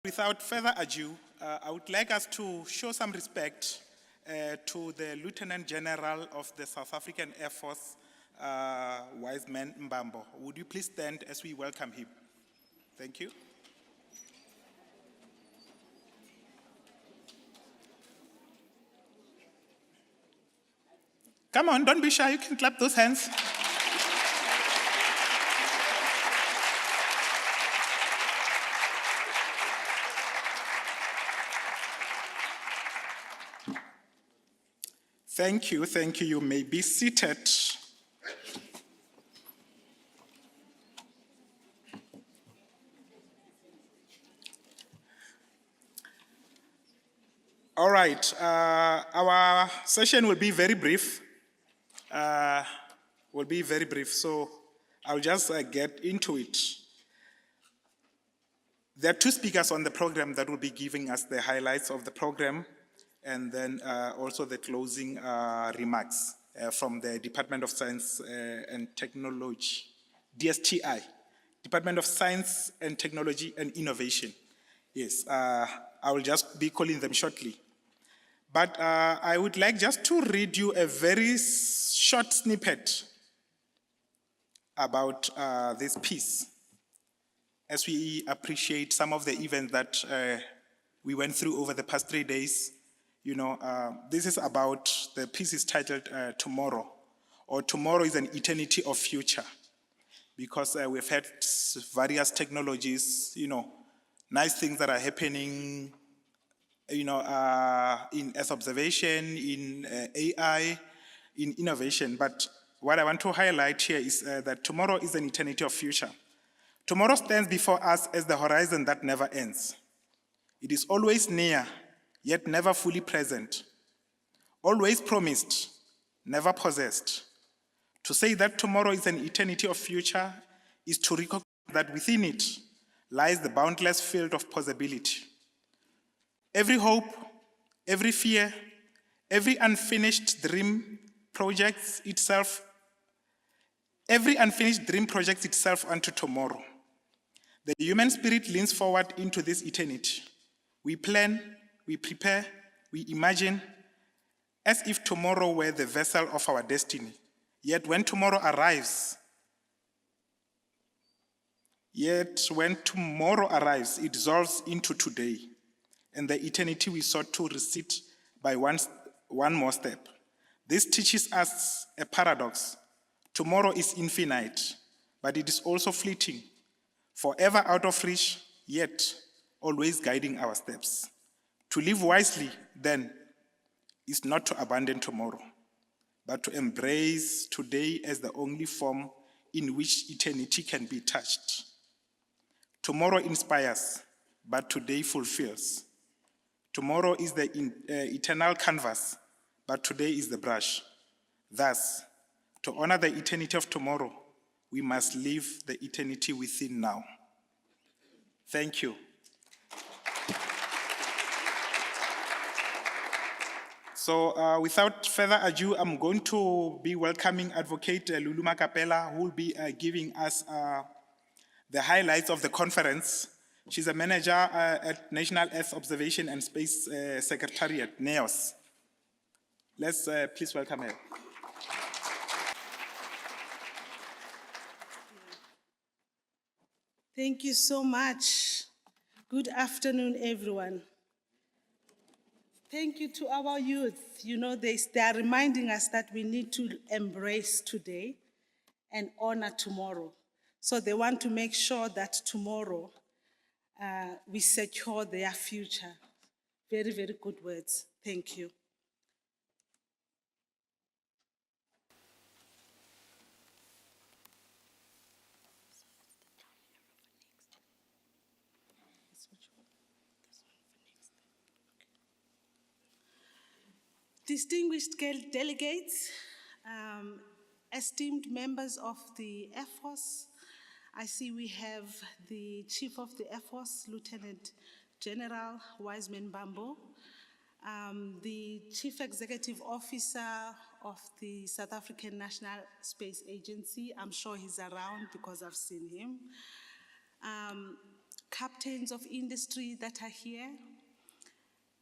Without further ado, I would like us to show some respect to the Lieutenant General of the South African Air Force, Wiseman Mbambo. Would you please stand as we welcome him? Thank you. Come on, don't be shy, you can clap those hands. Thank you, you may be seated. All right, our session will be very brief. So I'll just get into it. There are two speakers on the program that will be giving us the highlights of the program, and then also the closing remarks from the Department of Science and Technology, DSTI, Department of Science and Technology and Innovation. Yes, I will just be calling them shortly. But I would like just to read you a very short snippet about this piece, as we appreciate some of the events that we went through over the past 3 days. You know, this is about, the piece is titled Tomorrow, or Tomorrow is an Eternity of Future, because we've had various technologies, you know, nice things that are happening, you know, in Earth observation, in AI, in innovation. But what I want to highlight here is that tomorrow is an eternity of future. Tomorrow stands before us as the horizon that never ends. It is always near, yet never fully present. Always promised, never possessed. To say that tomorrow is an eternity of future is to recognize that within it lies the boundless field of possibility. Every hope, every fear, every unfinished dream projects itself unto tomorrow. The human spirit leans forward into this eternity. We plan, we prepare, we imagine, as if tomorrow were the vessel of our destiny. Yet when tomorrow arrives, it dissolves into today, and the eternity we sought to recede by one more step. This teaches us a paradox. Tomorrow is infinite, but it is also fleeting, forever out of reach, yet always guiding our steps. To live wisely, then, is not to abandon tomorrow, but to embrace today as the only form in which eternity can be touched. Tomorrow inspires, but today fulfills. Tomorrow is the eternal canvas, but today is the brush. Thus, to honor the eternity of tomorrow, we must live the eternity within now. Thank you. So without further ado, I'm going to be welcoming Advocate Lulu Makapela, who will be giving us the highlights of the conference. She's a manager at National Earth Observation and Space Secretariat, NEOS. Let's please welcome her. Thank you so much. Good afternoon, everyone. Thank you to our youth. You know, they are reminding us that we need to embrace today and honor tomorrow. So they want to make sure that tomorrow we secure their future. Very, very good words. Thank you. Distinguished delegates, esteemed members of the Air Force, I see we have the Chief of the Air Force, Lieutenant General Wiseman Mbambo, the Chief Executive Officer of the South African National Space Agency. I'm sure he's around because I've seen him. captains of industry that are here,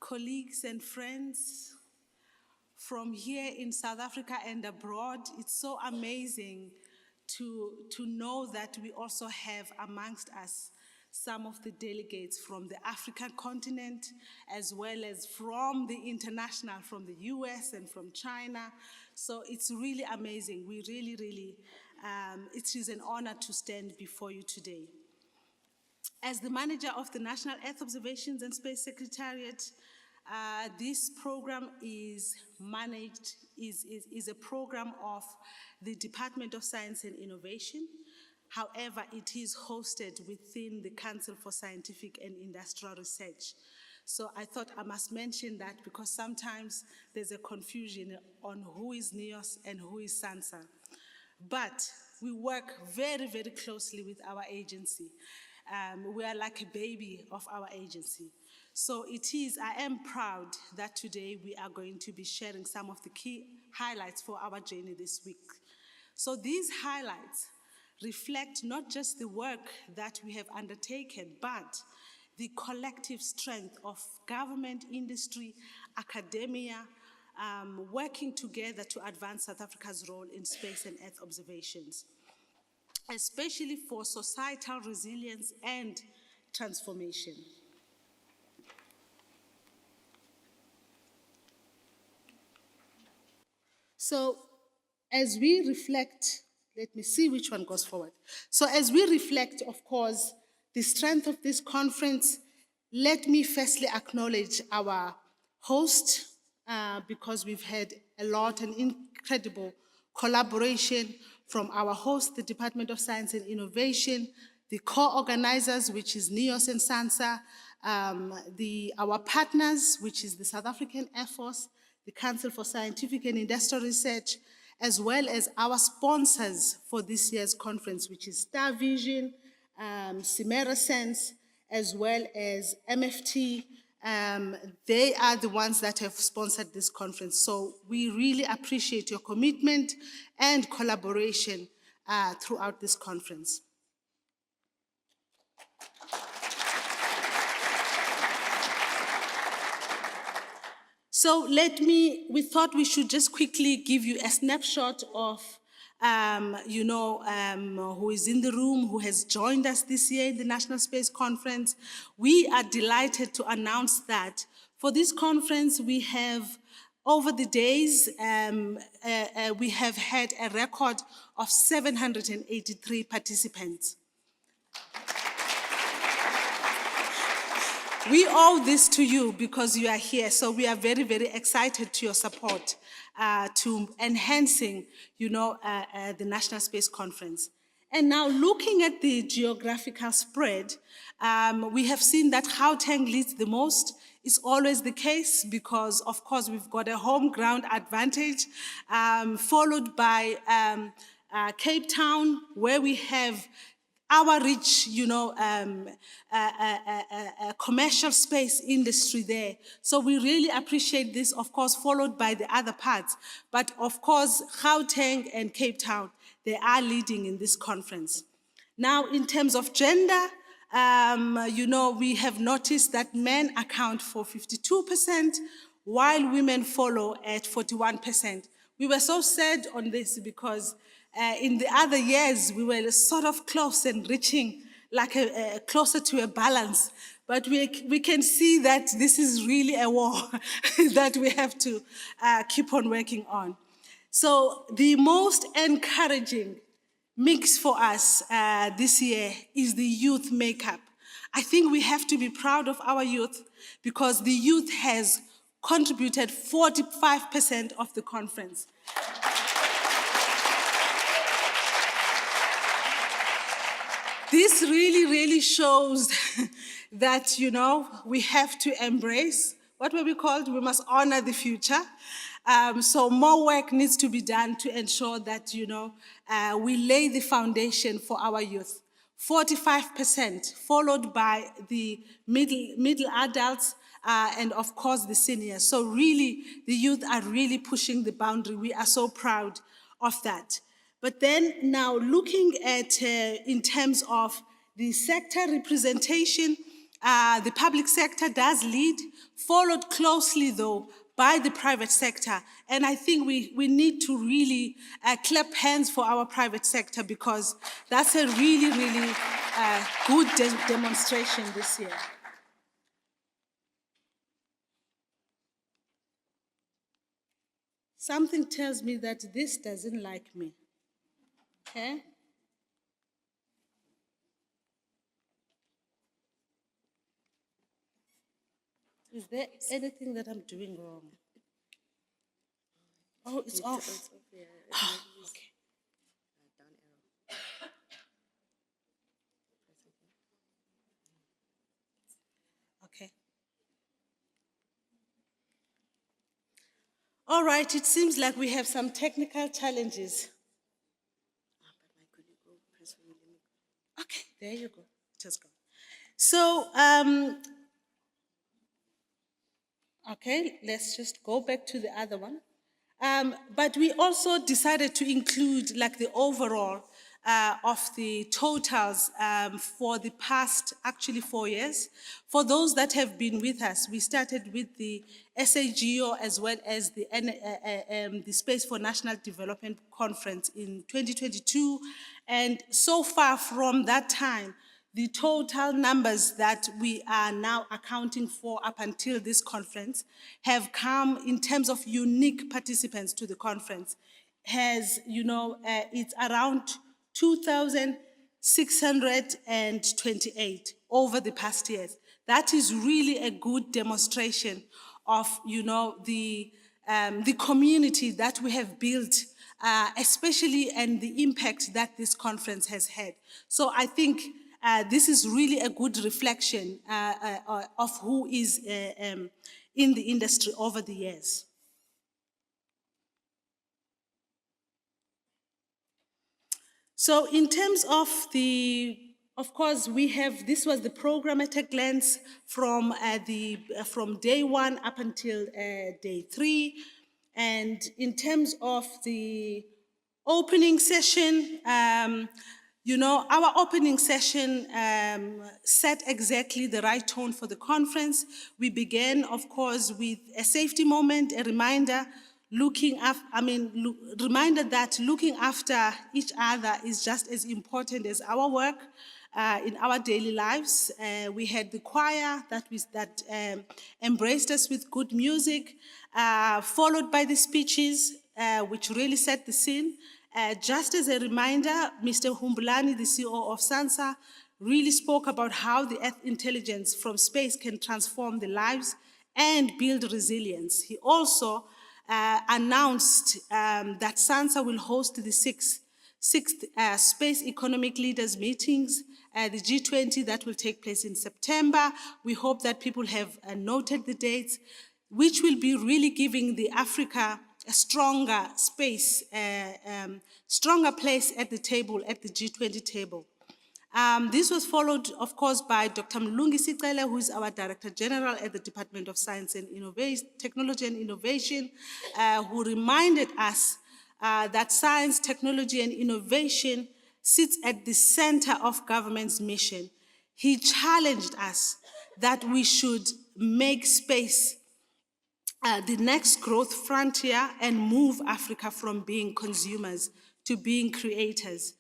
colleagues and friends from here in South Africa and abroad. It's so amazing to know that we also have amongst us some of the delegates from the African continent, as well as from the international, from the US and from China. So it's really amazing. We really, it is an honor to stand before you today. As the manager of the National Earth Observations and Space Secretariat, this program is managed, is a program of the Department of Science and Innovation. However, it is hosted within the Council for Scientific and Industrial Research. So I thought I must mention that because sometimes there's a confusion on who is NEOS and who is SANSA. But we work very, very closely with our agency. We are like a baby of our agency. So I am proud that today we are going to be sharing some of the key highlights for our journey this week. So these highlights reflect not just the work that we have undertaken, but the collective strength of government, industry, academia, working together to advance South Africa's role in space and Earth observations, especially for societal resilience and transformation. So as we reflect, let me see which one goes forward. So as we reflect, of course, the strength of this conference, let me firstly acknowledge our host, because we've had a lot and incredible collaboration from our host, the Department of Science and Innovation, the co-organizers, which is NEOS and SANSA, our partners, which is the South African Air Force, the Council for Scientific and Industrial Research, as well as our sponsors for this year's conference, which is Star Vision, Simera Sense, as well as MFT. They are the ones that have sponsored this conference. So we really appreciate your commitment and collaboration throughout this conference. So we thought we should just quickly give you a snapshot of who is in the room, who has joined us this year in the National Space Conference. We are delighted to announce that for this conference, we have, over the days, we have had a record of 783 participants. We owe this to you because you are here, so we are very, very excited to your support to enhancing, the National Space Conference. And now looking at the geographical spread, we have seen that Gauteng leads the most. It's always the case because, of course, we've got a home ground advantage, followed by Cape Town, where we have our rich, commercial space industry there. So we really appreciate this, of course, followed by the other parts. But of course, Gauteng and Cape Town, they are leading in this conference. Now, in terms of gender, we have noticed that men account for 52%, while women follow at 41%. We were so sad on this because in the other years, we were sort of close and reaching like closer to a balance. But we can see that this is really a war that we have to keep on working on. So the most encouraging mix for us this year is the youth makeup. I think we have to be proud of our youth because the youth has contributed 45% of the conference. This really, really shows that, we have to embrace what were we called? We must honor the future. So more work needs to be done to ensure that, we lay the foundation for our youth. 45%, followed by the middle adults, and of course the seniors. So really, the youth are really pushing the boundary. We are so proud of that. But then now looking at, in terms of The sector representation, the public sector does lead, followed closely though by the private sector. And I think we need to really clap hands for our private sector, because that's a really, really good demonstration this year. Something tells me that this doesn't like me. Okay? Is there anything that I'm doing wrong? Oh, it's off. It's off, yeah. Ah, okay. Down arrow. Okay. All right, it seems like we have some technical challenges. But my colleague will press for me. Okay, there you go. Just go. So, okay, let's just go back to the other one. But we also decided to include like the overall of the totals for the past actually 4 years. For those that have been with us, we started with the SAGO as well as the Space for National Development Conference in 2022. And so far from that time, the total numbers that we are now accounting for up until this conference have come in terms of unique participants to the conference. It's around 2,628 over the past years. That is really a good demonstration of, the community that we have built, especially and the impact that this conference has had. So I think this is really a good reflection of who is in the industry over the years. So in terms of of course, this was the program at a glance from day one up until day 3. And in terms of the opening session, our opening session set exactly the right tone for the conference. We began, of course, with a safety moment, a reminder, reminder that looking after each other is just as important as our work in our daily lives. We had the choir that embraced us with good music, followed by the speeches, which really set the scene. Just as a reminder, Mr. Humbulani, the CEO of SANSA, really spoke about how the Earth intelligence from space can transform the lives and build resilience. He also announced that SANSA will host the sixth Space Economic Leaders meetings, the G20 that will take place in September. We hope that people have noted the dates, which will be really giving the Africa a stronger space, stronger place at the table, at the G20 table. This was followed, of course, by Dr. Mlungi Sicele, who is our Director General at the Department of Science and Technology and Innovation, who reminded us that science, technology, and innovation sits at the center of government's mission. He challenged us that we should make space the next growth frontier and move Africa from being consumers to being creators.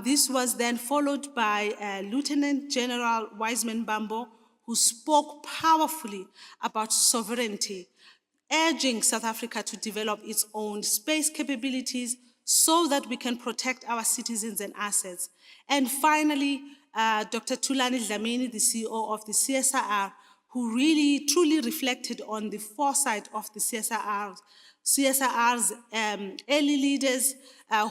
This was then followed by Lieutenant General Wiseman Bambo, who spoke powerfully about sovereignty, urging South Africa to develop its own space capabilities so that we can protect our citizens and assets. And finally, Dr. Thulani Dlamini, the CEO of the CSIR, who really truly reflected on the foresight of the CSIR's early leaders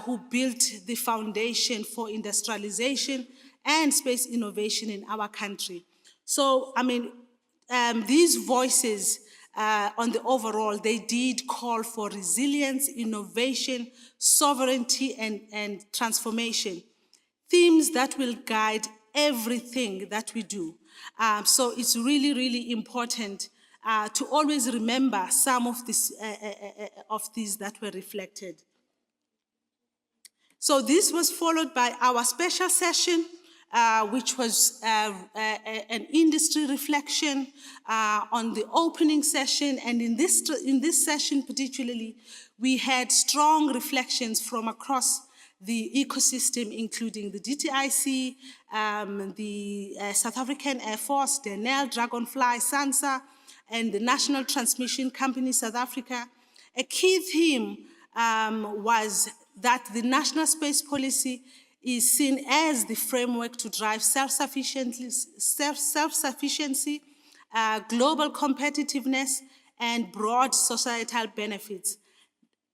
who built the foundation for industrialization and space innovation in our country. So, these voices on the overall, they did call for resilience, innovation, sovereignty, and transformation, themes that will guide everything that we do. So it's really, really important to always remember some of these that were reflected. So this was followed by our special session, which was an industry reflection on the opening session. And in this session particularly, we had strong reflections from across the ecosystem, including the DTIC, the South African Air Force, Denel, Dragonfly, SANSA, and the National Transmission Company, South Africa. A key theme was that the national space policy is seen as the framework to drive self-sufficiency, global competitiveness, and broad societal benefits.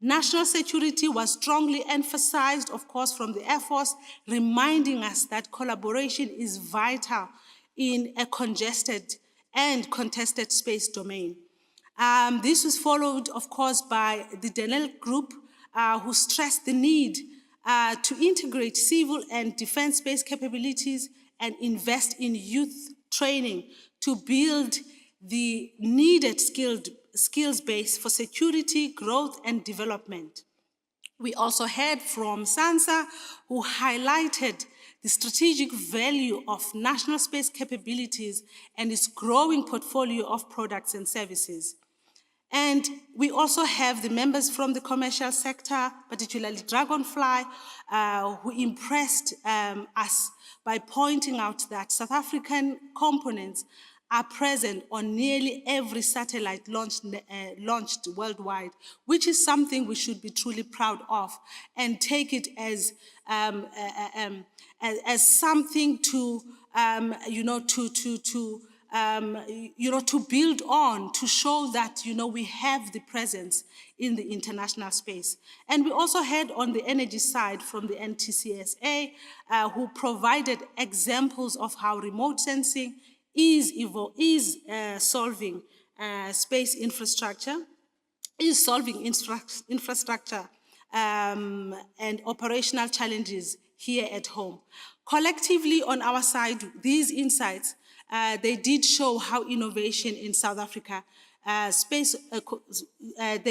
National security was strongly emphasized, of course, from the Air Force, reminding us that collaboration is vital in a congested and contested space domain. This was followed, of course, by the Denel Group, who stressed the need to integrate civil and defense-based capabilities and invest in youth training to build the needed skills base for security, growth, and development. We also heard from SANSA, who highlighted the strategic value of national space capabilities and its growing portfolio of products and services. And we also have the members from the commercial sector, particularly Dragonfly, who impressed us by pointing out that South African components are present on nearly every satellite launched worldwide, which is something we should be truly proud of and take it as something to to build on, to show that, we have the presence in the international space. And we also heard on the energy side from the NTCSA, who provided examples of how remote sensing is solving space infrastructure, is solving infrastructure and operational challenges here at home. Collectively, on our side, these insights, they did show how innovation in South Africa, they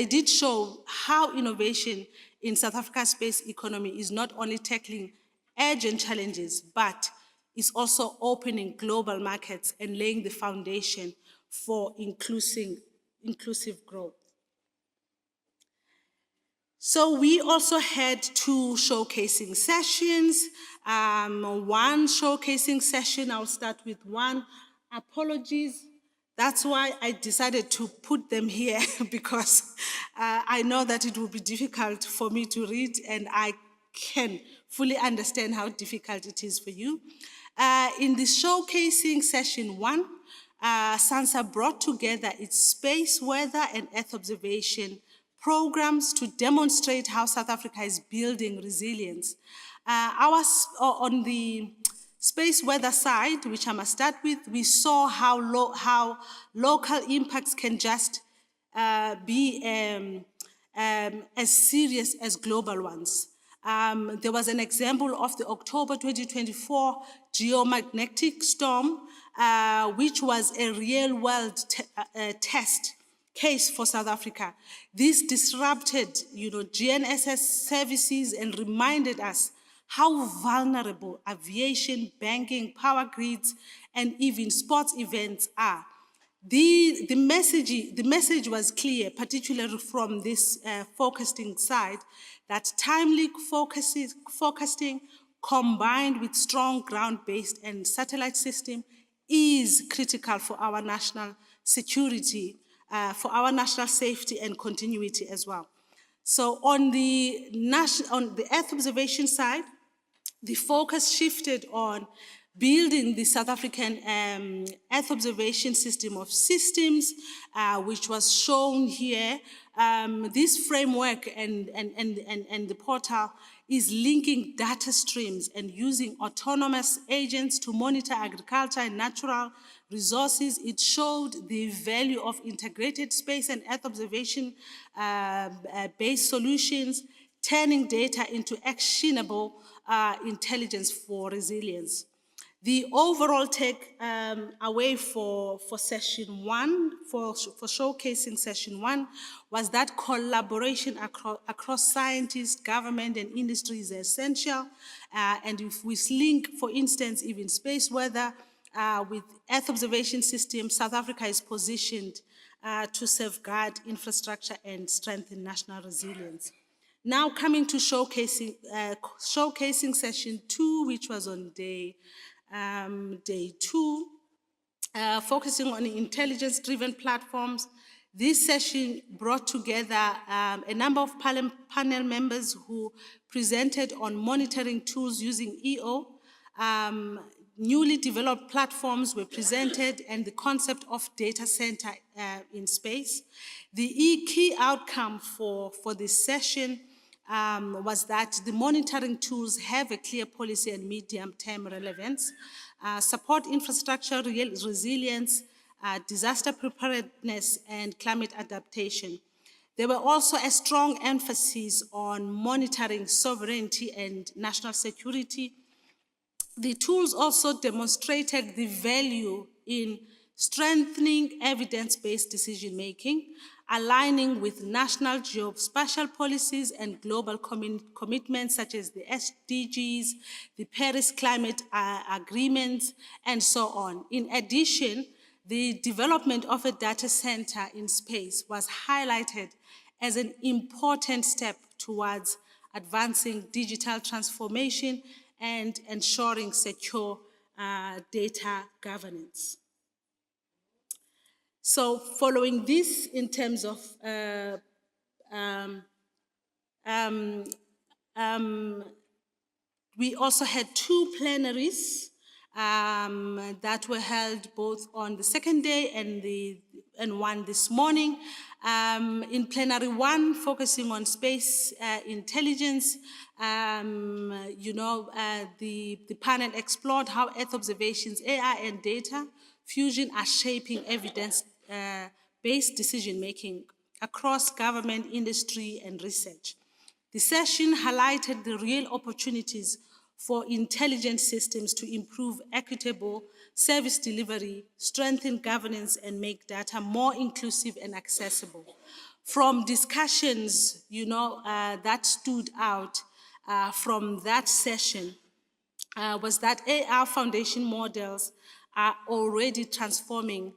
did show how innovation in South Africa's space economy is not only tackling urgent challenges, but is also opening global markets and laying the foundation for inclusive growth. So we also had two showcasing sessions. One showcasing session, I'll start with one. Apologies. That's why I decided to put them here because I know that it will be difficult for me to read, and I can fully understand how difficult it is for you. In the showcasing session one, SANSA brought together its space, weather, and Earth observation programs to demonstrate how South Africa is building resilience. On the space weather side, which I must start with, we saw how local impacts can just be as serious as global ones. There was an example of the October 2024 geomagnetic storm, which was a real-world test case for South Africa. This disrupted, GNSS services and reminded us how vulnerable aviation, banking, power grids, and even sports events are. The message was clear, particularly from this forecasting side, that timely forecasting combined with strong ground-based and satellite system is critical for our national security, for our national safety and continuity as well. So on the Earth observation side, the focus shifted on building the South African Earth observation system of systems, which was shown here. This framework and the portal is linking data streams and using autonomous agents to monitor agriculture and natural resources. It showed the value of integrated space and Earth observation based solutions, turning data into actionable intelligence for resilience. The overall take away for session one, for showcasing session one, was that collaboration across scientists, government, and industry is essential. And if we link, for instance, even space weather with Earth observation systems, South Africa is positioned to safeguard infrastructure and strengthen national resilience. Now coming to showcasing session two, which was on day two, focusing on intelligence-driven platforms. This session brought together a number of panel members who presented on monitoring tools using EO. Newly developed platforms were presented and the concept of data center in space. The key outcome for this session was that the monitoring tools have a clear policy and medium-term relevance, support infrastructure resilience, disaster preparedness, and climate adaptation. There were also a strong emphasis on monitoring sovereignty and national security. The tools also demonstrated the value in strengthening evidence-based decision-making, aligning with national geospatial policies and global commitments such as the SDGs, the Paris Climate Agreements, and so on. In addition, the development of a data center in space was highlighted as an important step towards advancing digital transformation and ensuring secure data governance. So following this, in terms of we also had two plenaries that were held both on the second day and one this morning. In plenary one, focusing on space intelligence, the panel explored how Earth observations, AI, and data fusion are shaping evidence-based decision-making across government, industry, and research. The session highlighted the real opportunities for intelligence systems to improve equitable service delivery, strengthen governance, and make data more inclusive and accessible. From discussions, that stood out from that session was that AI foundation models are already transforming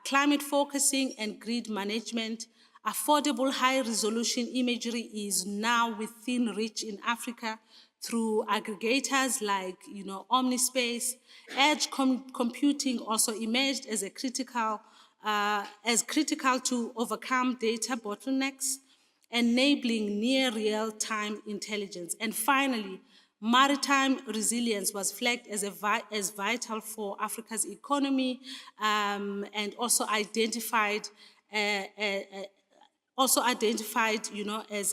climate focusing and grid management. Affordable high-resolution imagery is now within reach in Africa through aggregators like, Omnispace. Edge computing also emerged as critical to overcome data bottlenecks, enabling near real-time intelligence. And finally, maritime resilience was flagged as vital for Africa's economy and also identified as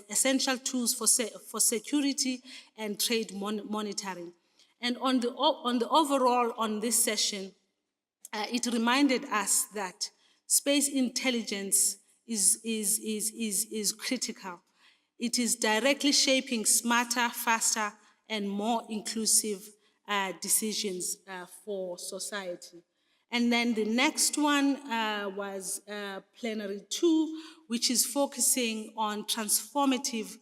essential tools for security and trade monitoring. And on the overall on this session, it reminded us that space intelligence is critical. It is directly shaping smarter, faster, and more inclusive decisions for society. And then the next one was plenary 2, which is focusing on transformative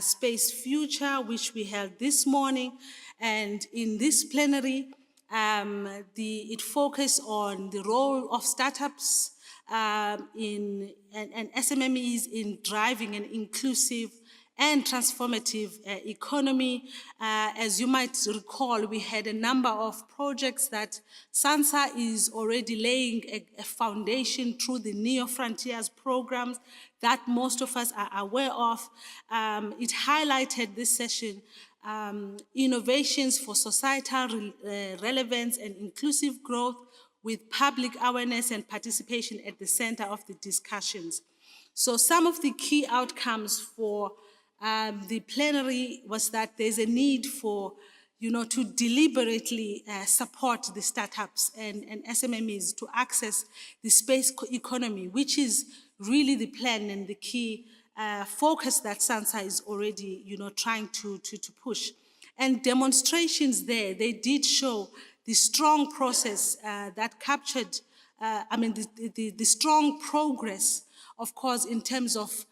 space future, which we held this morning. And in this plenary, it focused on the role of startups and SMMEs in driving an inclusive and transformative economy. As you might recall, we had a number of projects that SANSA is already laying a foundation through the Neo Frontiers programs that most of us are aware of. It highlighted this session innovations for societal relevance and inclusive growth with public awareness and participation at the center of the discussions. So some of the key outcomes for the plenary was that there's a need for, to deliberately support the startups and SMMEs to access the space economy, which is really the plan and the key focus that SANSA is already, trying to push. And demonstrations there, they did show the strong process that captured, the strong progress, of course, in terms of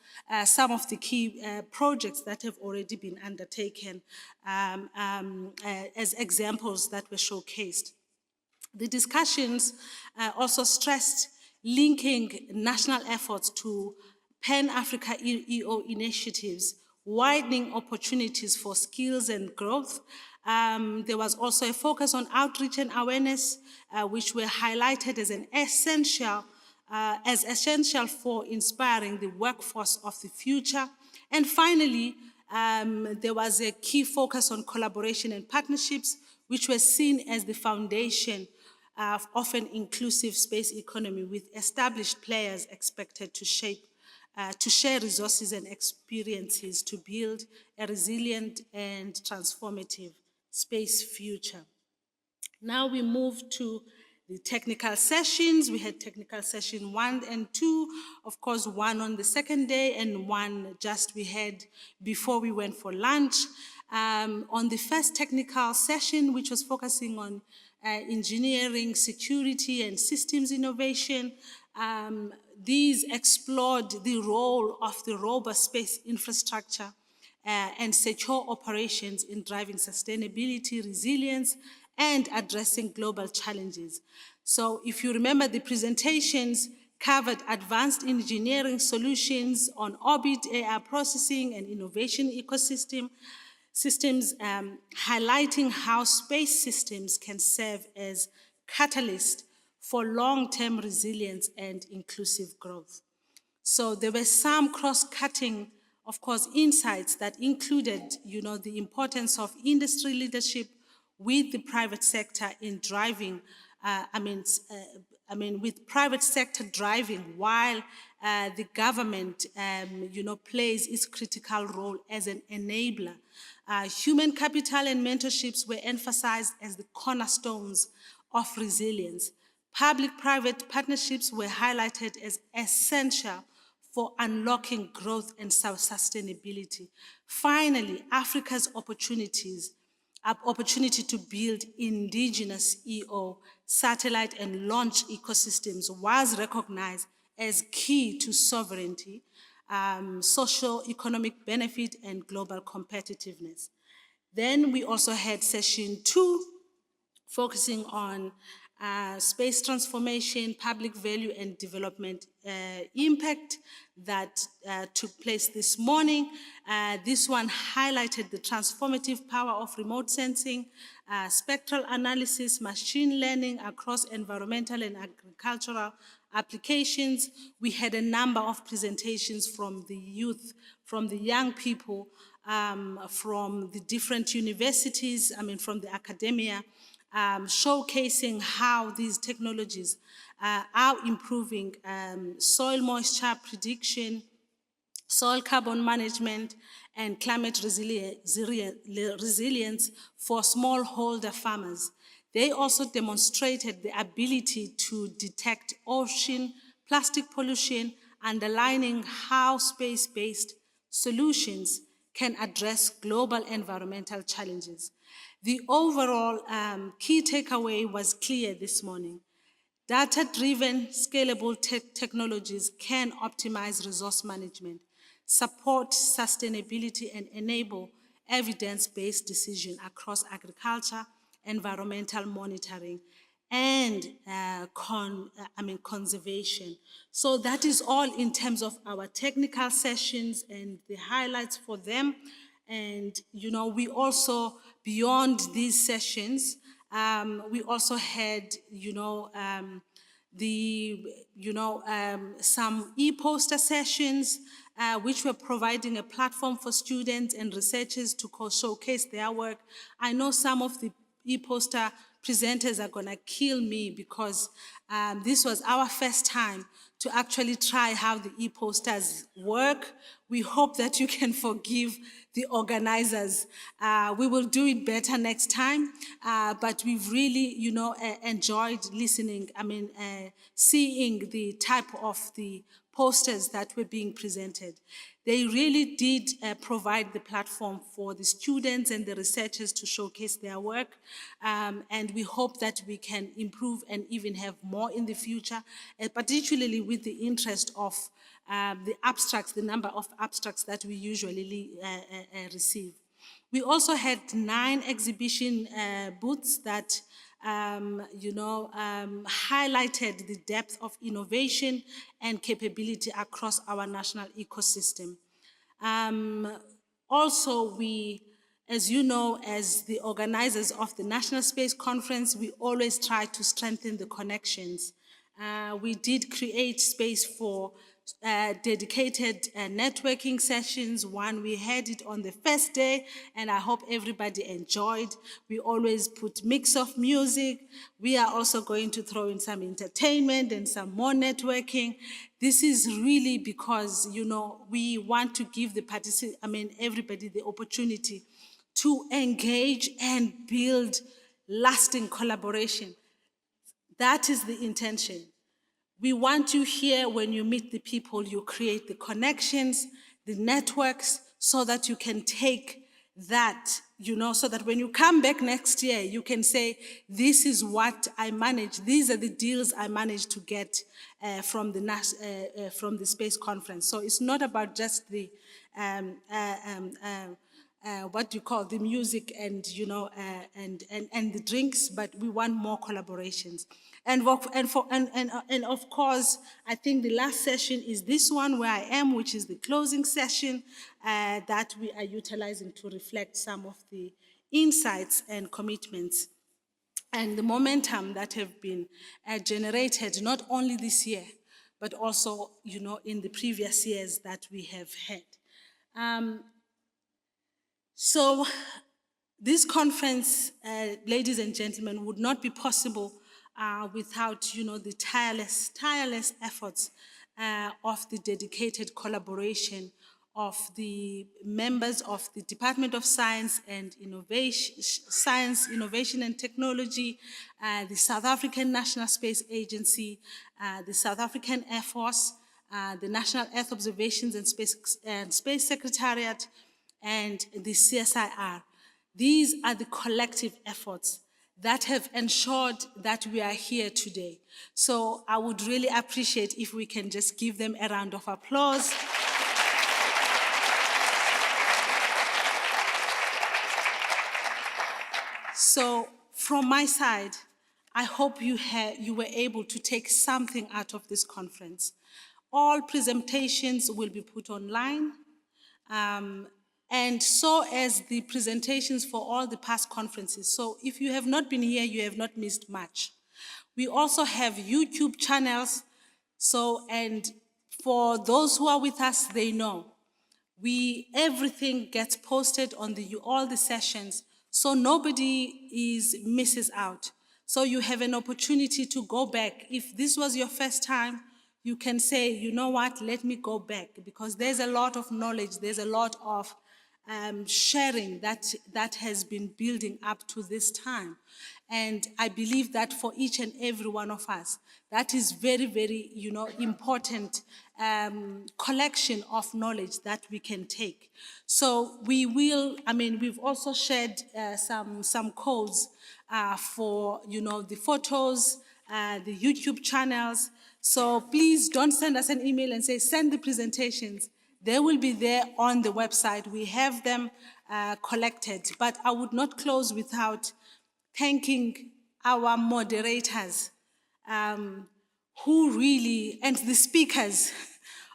some of the key projects that have already been undertaken as examples that were showcased. The discussions also stressed linking national efforts to Pan-Africa EO initiatives, widening opportunities for skills and growth. There was also a focus on outreach and awareness, which were highlighted as essential for inspiring the workforce of the future. And finally, there was a key focus on collaboration and partnerships, which were seen as the foundation of an inclusive space economy, with established players expected to share resources and experiences to build a resilient and transformative space future. Now we move to the technical sessions. We had technical session 1 and 2, of course, one on the second day and one just we had before we went for lunch. On the first technical session, which was focusing on engineering, security, and systems innovation, these explored the role of the robust space infrastructure and secure operations in driving sustainability, resilience, and addressing global challenges. So if you remember, the presentations covered advanced engineering solutions on orbit, AI processing, and innovation systems, highlighting how space systems can serve as catalysts for long-term resilience and inclusive growth. So there were some cross-cutting, of course, insights that included, the importance of industry leadership with the private sector in driving, with private sector driving while the government, plays its critical role as an enabler. Human capital and mentorships were emphasized as the cornerstones of resilience. Public-private partnerships were highlighted as essential for unlocking growth and sustainability. Finally, Africa's opportunity to build indigenous EO, satellite and launch ecosystems was recognized as key to sovereignty, socio-economic benefit, and global competitiveness. Then we also had session 2, focusing on space transformation, public value, and development impact that took place this morning. This one highlighted the transformative power of remote sensing, spectral analysis, machine learning across environmental and agricultural applications. We had a number of presentations from the youth, from the young people, from the different universities, from the academia, showcasing how these technologies are improving soil moisture prediction, soil carbon management, and climate resilience for smallholder farmers. They also demonstrated the ability to detect ocean plastic pollution, underlining how space-based solutions can address global environmental challenges. The overall key takeaway was clear this morning. Data-driven, scalable technologies can optimize resource management, support sustainability, and enable evidence-based decision across agriculture, environmental monitoring, and conservation. So that is all in terms of our technical sessions and the highlights for them. And, we also, beyond these sessions, we also had, some e-poster sessions, which were providing a platform for students and researchers to showcase their work. I know some of the e-poster presenters are gonna kill me because this was our first time to actually try how the e-posters work. We hope that you can forgive the organizers. We will do it better next time, but we've really, enjoyed listening, seeing the type of the posters that were being presented. They really did provide the platform for the students and the researchers to showcase their work, and we hope that we can improve and even have more in the future, particularly with the interest of the abstracts, the number of abstracts that we usually receive. We also had 9 exhibition booths that highlighted the depth of innovation and capability across our national ecosystem. Also, we, as you know, as the organizers of the National Space Conference, we always try to strengthen the connections. We did create space for dedicated networking sessions. One, we had it on the first day, and I hope everybody enjoyed. We always put mix of music. We are also going to throw in some entertainment and some more networking. This is really because, we want to give everybody the opportunity to engage and build lasting collaboration. That is the intention. We want you here when you meet the people, you create the connections, the networks, so that you can take that, so that when you come back next year, you can say, this is what I managed, these are the deals I managed to get from the Space Conference. So it's not about just the, the music and, and the drinks, but we want more collaborations. And of course, I think the last session is this one where I am, which is the closing session that we are utilizing to reflect some of the insights and commitments and the momentum that have been generated not only this year, but also, in the previous years that we have had. So this conference, ladies and gentlemen, would not be possible without, the tireless efforts of the dedicated collaboration of the members of the Department of Science and Innovation, Innovation and Technology, the South African National Space Agency, the South African Air Force, the National Earth Observations and Space Secretariat, and the CSIR. These are the collective efforts that have ensured that we are here today. So I would really appreciate if we can just give them a round of applause. So from my side, I hope you were able to take something out of this conference. All presentations will be put online, and so as the presentations for all the past conferences. So if you have not been here, you have not missed much. We also have YouTube channels, and for those who are with us, they know. Everything gets posted on all the sessions, so nobody misses out. So you have an opportunity to go back. If this was your first time, you can say, you know what, let me go back, because there's a lot of knowledge, there's a lot of sharing that has been building up to this time. And I believe that for each and every one of us, that is very, very, important collection of knowledge that we can take. So we've also shared some codes for, the photos, the YouTube channels. So please don't send us an email and say, send the presentations. They will be there on the website. We have them collected. But I would not close without thanking our moderators who really, and the speakers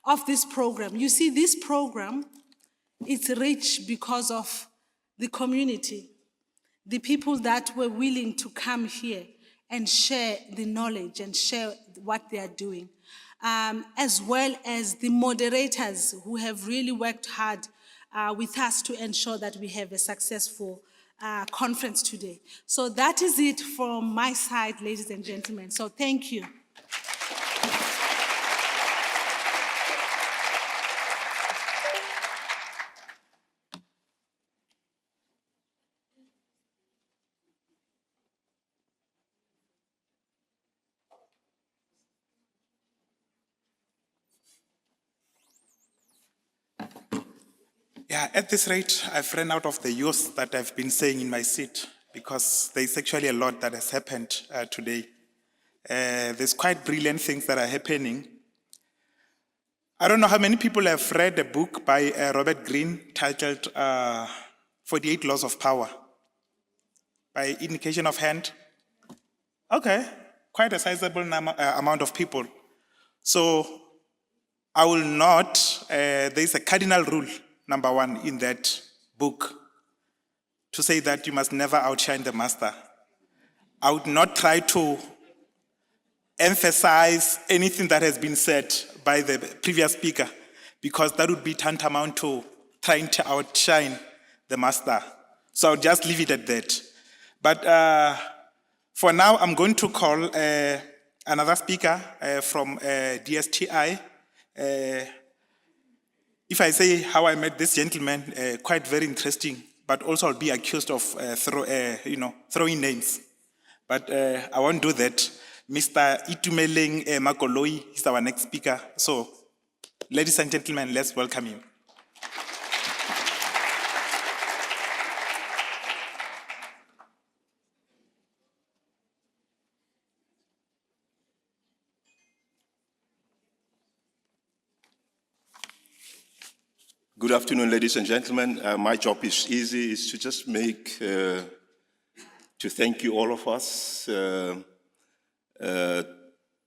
of this program. You see, this program, it's rich because of the community, the people that were willing to come here and share the knowledge and share what they are doing. As well as the moderators who have really worked hard with us to ensure that we have a successful conference today. So that is it from my side, ladies and gentlemen. So thank you. Yeah, at this rate, I've run out of the use that I've been saying in my seat because there's actually a lot that has happened today. There's quite brilliant things that are happening. I don't know how many people have read a book by Robert Greene titled 48 Laws of Power by indication of hand. Okay, quite a sizable amount of people. So I will not, there's a cardinal rule, number 1, in that book, to say that you must never outshine the master. I would not try to emphasize anything that has been said by the previous speaker, because that would be tantamount to trying to outshine the master. So I'll just leave it at that. But for now, I'm going to call another speaker from DSTI. If I say how I met this gentleman, quite very interesting, but also I'll be accused of throwing names. But I won't do that. Mr. Itumeleng Makoloi is our next speaker. So, ladies and gentlemen, let's welcome him. Good afternoon, ladies and gentlemen. My job is easy, is to just to thank you, all of us, to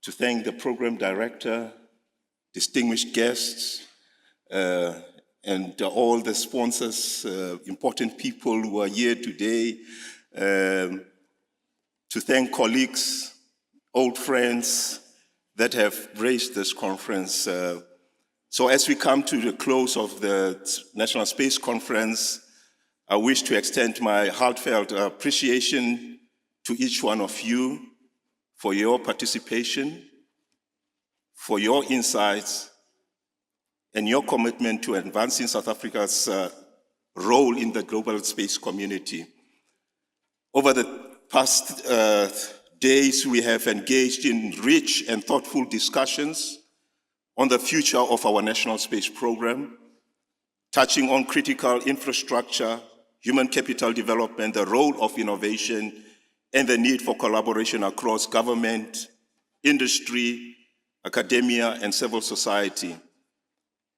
thank the program director, distinguished guests, and all the sponsors, important people who are here today, to thank colleagues, old friends that have raised this conference. So as we come to the close of the National Space Conference, I wish to extend my heartfelt appreciation to each one of you for your participation, for your insights, and your commitment to advancing South Africa's role in the global space community. Over the past days, we have engaged in rich and thoughtful discussions on the future of our national space program, touching on critical infrastructure, human capital development, the role of innovation, and the need for collaboration across government, industry, academia, and civil society.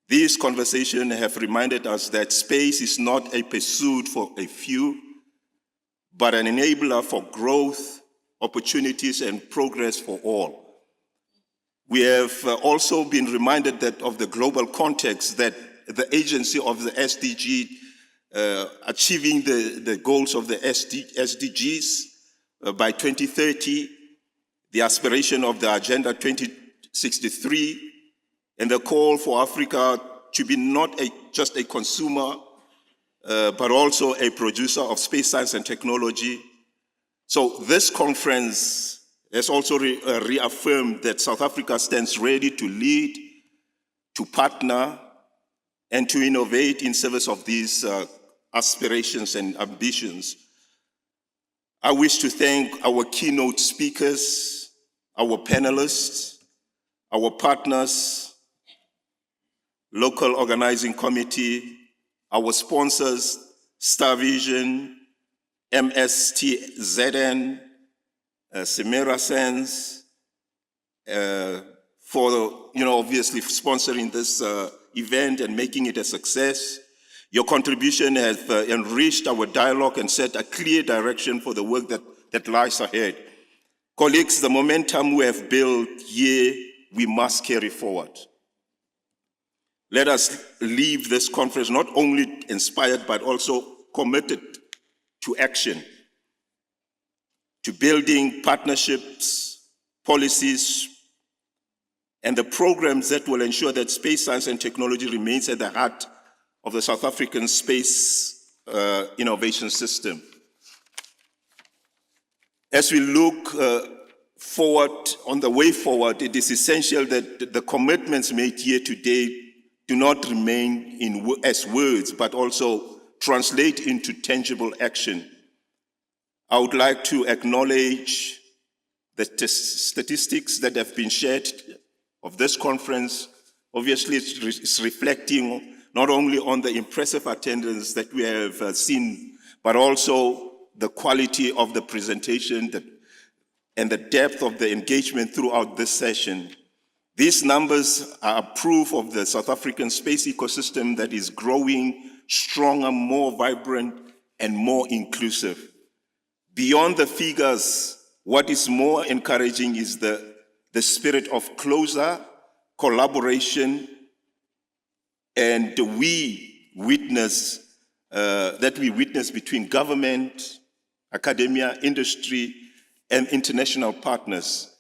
These conversations have reminded us that space is not a pursuit for a few, but an enabler for growth, opportunities, and progress for all. We have also been reminded that of the global context that the agency of the SDG, achieving the goals of the SDGs by 2030, the aspiration of the Agenda 2063, and the call for Africa to be not just a consumer, but also a producer of space science and technology. So this conference has also reaffirmed that South Africa stands ready to lead, to partner, and to innovate in service of these aspirations and ambitions. I wish to thank our keynote speakers, our panelists, our partners, local organizing committee, our sponsors, Star Vision, MSTZN, Semera Sense, for obviously sponsoring this event and making it a success. Your contribution has enriched our dialogue and set a clear direction for the work that lies ahead. Colleagues, the momentum we have built here, we must carry forward. Let us leave this conference not only inspired, but also committed to action, to building partnerships, policies, and the programs that will ensure that space science and technology remains at the heart of the South African space innovation system. As we look forward, on the way forward, it is essential that the commitments made here today do not remain as words, but also translate into tangible action. I would like to acknowledge the statistics that have been shared of this conference. Obviously, it's reflecting not only on the impressive attendance that we have seen, but also the quality of the presentation and the depth of the engagement throughout this session. These numbers are proof of the South African space ecosystem that is growing stronger, more vibrant, and more inclusive. Beyond the figures, what is more encouraging is the spirit of closer collaboration, and we witness between government, academia, industry, and international partners.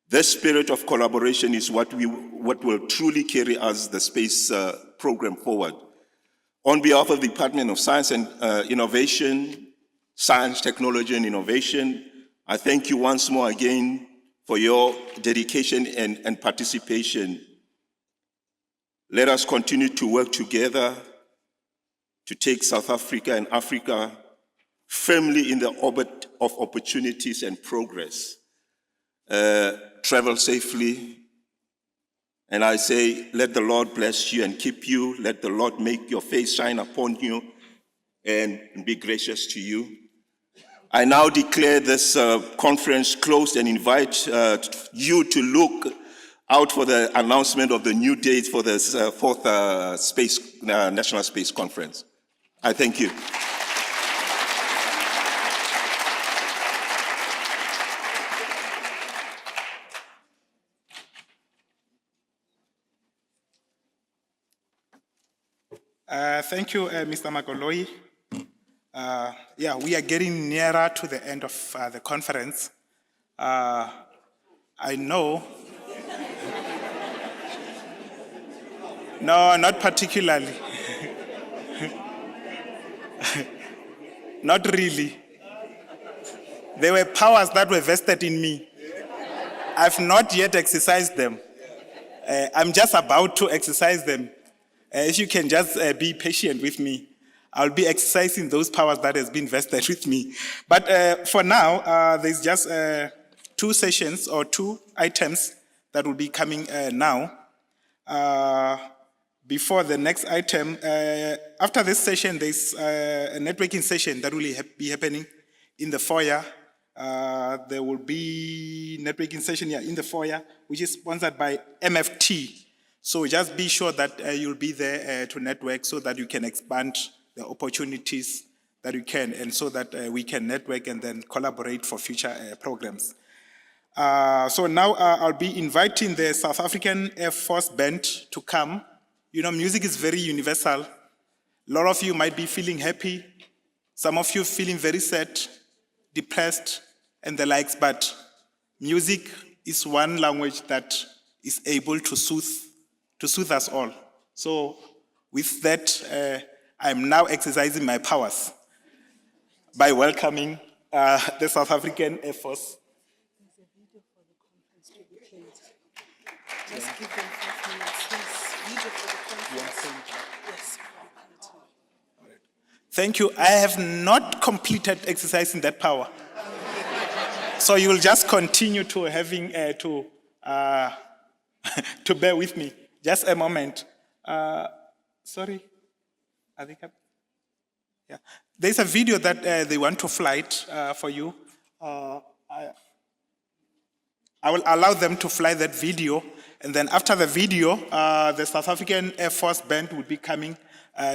This spirit of collaboration is what will truly carry us, the space program, forward. On behalf of the Department of Science and Innovation, Science, Technology, and Innovation, I thank you once more again for your dedication and participation. Let us continue to work together to take South Africa and Africa firmly in the orbit of opportunities and progress. Travel safely. And I say, let the Lord bless you and keep you. Let the Lord make your face shine upon you and be gracious to you. I now declare this conference closed and invite you to look out for the announcement of the new date for the fourth National Space Conference. I thank you. Thank you, Mr. Magoloi. Yeah, we are getting nearer to the end of the conference. I know. No, not particularly. Not really. There were powers that were vested in me. I've not yet exercised them. I'm just about to exercise them. If you can just be patient with me, I'll be exercising those powers that has been vested with me. But for now, there's just 2 sessions or 2 items that will be coming now. Before the next item, after this session, there's a networking session that will be happening in the foyer. There will be networking session in the foyer, which is sponsored by MFT. So just be sure that you'll be there to network so that you can expand the opportunities that you can, and so that we can network and then collaborate for future programs. So now I'll be inviting the South African Air Force Band to come. You know, music is very universal. A lot of you might be feeling happy. Some of you feeling very sad, depressed, and the likes, but music is one language that is able to soothe us all. So with that, I'm now exercising my powers by welcoming the South African Air Force. There's a video for the conference to be played. Just give them 5 minutes. Yes, video for the conference. Yes. Thank you. I have not completed exercising that power. So you will just continue to having to bear with me. Just a moment. Sorry. I think yeah. There's a video that they want to flight for you. I will allow them to fly that video, and then after the video, the South African Air Force Band will be coming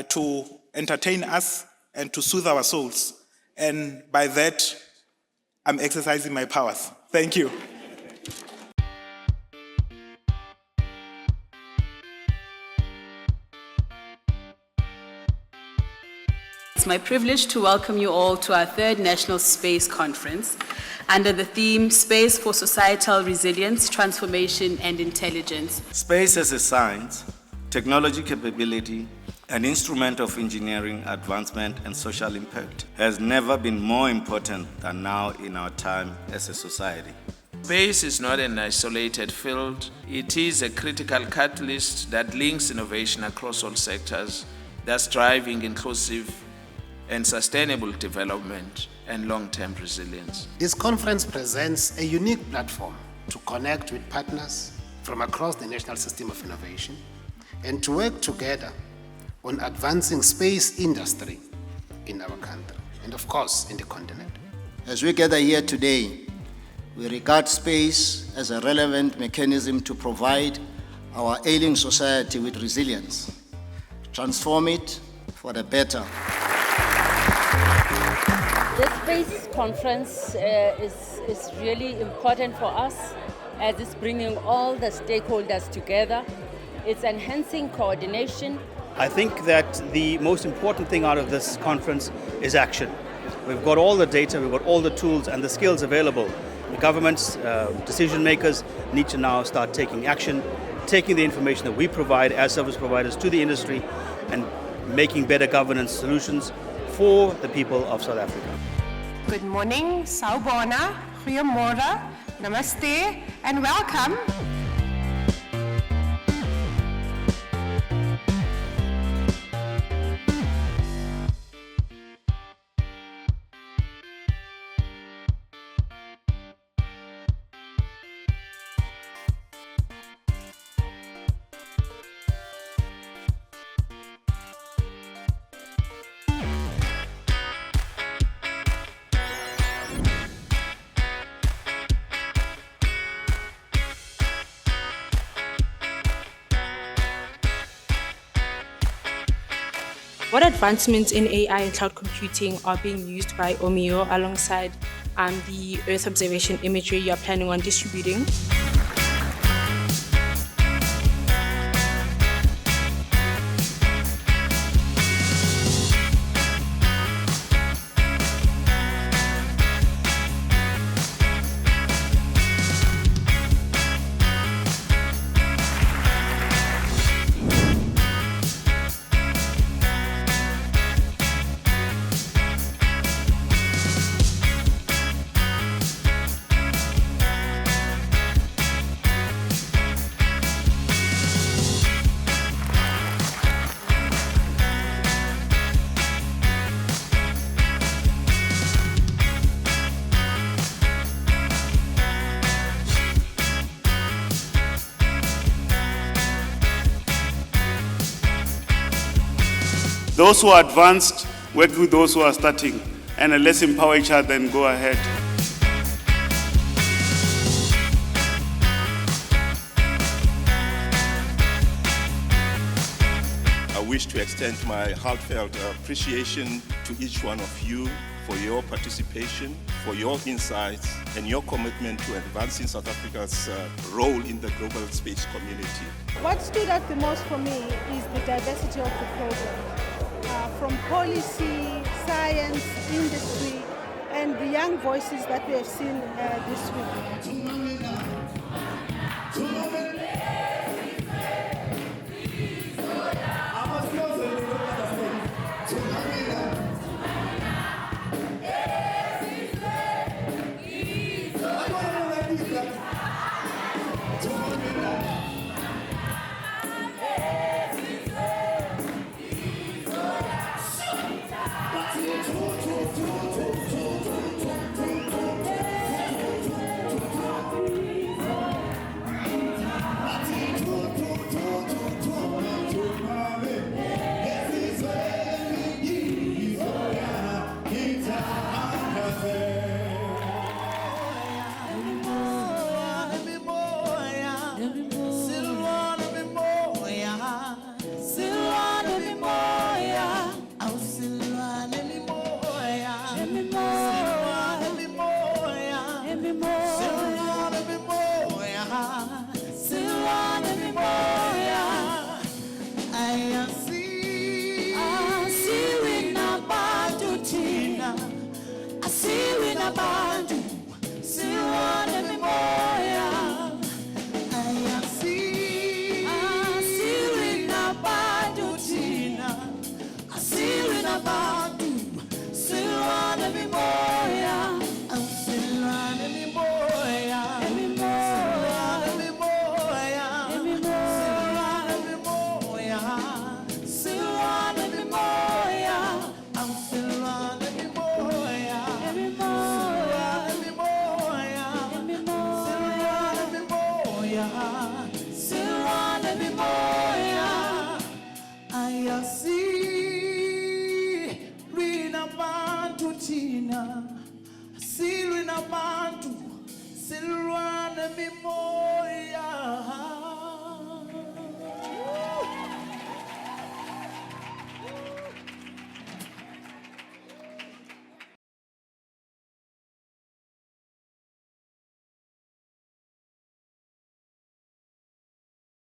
to entertain us and to soothe our souls. And by that, I'm exercising my powers. Thank you. It's my privilege to welcome you all to our 3rd National Space Conference under the theme Space for Societal Resilience, Transformation and Intelligence. Space as a science, technology capability, an instrument of engineering advancement and social impact has never been more important than now in our time as a society. Space is not an isolated field. It is a critical catalyst that links innovation across all sectors, thus driving inclusive and sustainable development and long-term resilience. This conference presents a unique platform to connect with partners from across the national system of innovation and to work together on advancing space industry in our country and of course in the continent. As we gather here today, we regard space as a relevant mechanism to provide our ailing society with resilience, transform it for the better. This Spaces Conference is really important for us as it's bringing all the stakeholders together. It's enhancing coordination. I think that the most important thing out of this conference is action. We've got all the data, we've got all the tools and the skills available. The governments, decision makers need to now start taking action, taking the information that we provide as service providers to the industry and making better governance solutions for the people of South Africa. Good morning, Sawubona, goeiemôre, namaste, and welcome. What advancements in AI and cloud computing are being used by Omeo alongside the Earth observation imagery you're planning on distributing? Those who are advanced work with those who are starting, and let's empower each other and go ahead. I wish to extend my heartfelt appreciation to each one of you for your participation, for your insights, and your commitment to advancing South Africa's role in the global space community. What stood out the most for me is the diversity of the program. From policy, science, industry, and the young voices that we have seen this week. Silwa, let me more, anymore.